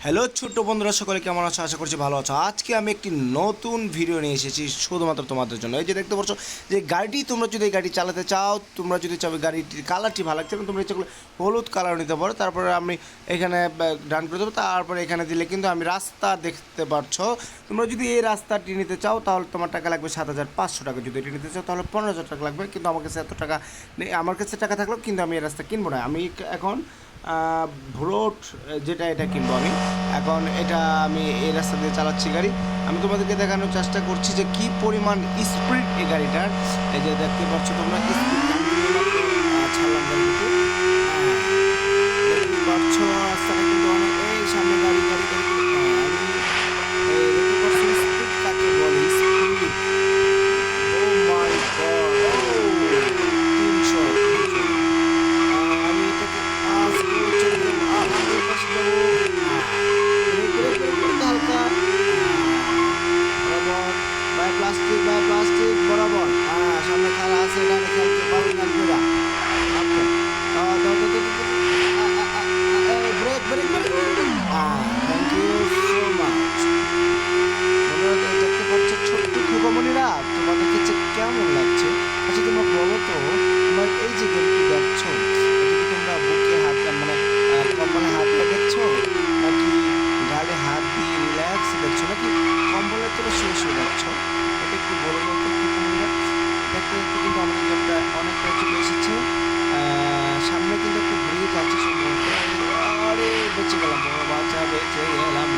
Hello ছোট্ট বন্ধুরা, সকলে কেমন আছো? আশা করছি ভালো আছো। আজকে আমি একটি নতুন ভিডিও নিয়ে এসেছি শুধুমাত্র তোমাদের জন্য। এই যে দেখতে পাচ্ছ যে গাড়িটি, তোমরা যদি এই গাড়ি চালাতে চাও, তোমরা যদি চাও গাড়িটির কালারটি ভালো লাগছে না, তোমরা ইচ্ছা করলে হলুদ কালার নিতে পারো। তারপরে আমি এখানে ডান করে দেবো, তারপরে এখানে দিলে কিন্তু আমি রাস্তা দেখতে পাচ্ছ। তোমরা যদি এই রাস্তাটি নিতে চাও তাহলে তোমার টাকা লাগবে 7,500 টাকা। যদি এটি নিতে চাও তাহলে 15,000 টাকা লাগবে, কিন্তু আমার কাছে এত টাকা নেই। আমার কাছে টাকা থাকলেও কিন্তু আমি এই রাস্তা কিনবো না। আমি এখন ভ্রোট যেটা এটা কিনবো আমি এখন। এটা আমি এই রাস্তা দিয়ে চালাচ্ছি গাড়ি। আমি তোমাদেরকে দেখানোর চেষ্টা করছি যে কী পরিমাণ স্পিড এই গাড়িটার। এই যে দেখতে পাচ্ছ তোমরা স্পিড ছাড়লাম গাড়িতে, দেখতে পাচ্ছ রাস্তাটা কিন্তু অনেক। এই সামনে গাড়ি গাড়ি গাড়ি দেখতে পাচ্ছ স্পিড কাকে বলে? স্পিড, ও মাই গড, 300। আমি এটাকে আস্তে চলে যাবো, আমাদের পাশে যাবো, হালকা বরাবর বাই প্লাস্টিক বরাবর। সামনে খেলা আছে, ডানে খেলতে পারো খেলবেরা। Break break break. Thank you so much. দেখতে পাচ্ছ ছোট্ট খোকামণিরা, তোমাদের কাছে কেমন লাগছে? আচ্ছা তোমরা বলো তো, তোমার এই যে গেমটি দেখছো, এটা কি তোমরা বুকে হাত মানে কপালে হাত দিয়ে দেখছো, নাকি গালে হাত দিয়ে রিল্যাক্স দেখছো, নাকি কম্বলের তোরা শুয়ে শুয়ে দেখছো? এটা একটু বলে দাও তো খোকামণিরা। দেখতে দেখতে কিন্তু আমাদের গেমটা অনেকটা চলে এসেছে। সামনে কিন্তু একটু ব্রিজ আছে সম্ভবত। আরে বেঁচে গেলাম, বাচ্চা বেঁচে গেলাম।